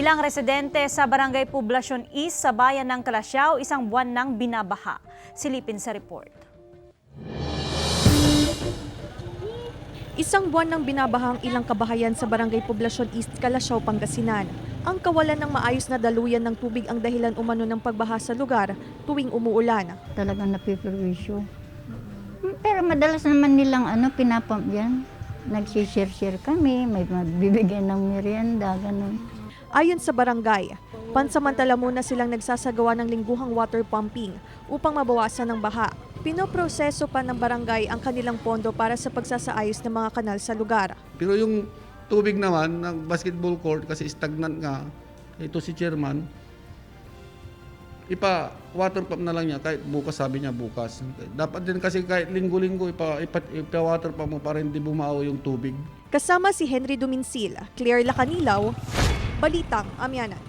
Ilang residente sa Barangay Poblacion East sa bayan ng Calasiao isang buwan nang binabaha. Silipin sa report. Isang buwan nang binabaha ang ilang kabahayan sa Barangay Poblacion East, Calasiao, Pangasinan. Ang kawalan ng maayos na daluyan ng tubig ang dahilan umano ng pagbaha sa lugar tuwing umuulan. Talagang napiperwisyo. Pero madalas naman nilang pinapump yan. Nagsishare-share kami, may mabibigyan ng merienda, ganun. Ayon sa barangay, pansamantala muna silang nagsasagawa ng lingguhang water pumping upang mabawasan ng baha. Pinoproseso pa ng barangay ang kanilang pondo para sa pagsasaayos ng mga kanal sa lugar. Pero yung tubig naman ng basketball court kasi stagnant nga, ito si chairman, water pump na lang niya kahit bukas, sabi niya bukas. Dapat din kasi kahit linggo-linggo ipa-water pump mo para hindi bumao yung tubig. Kasama si Henry Duminsil, Claire Lacanilaw, Balitang Amyanan.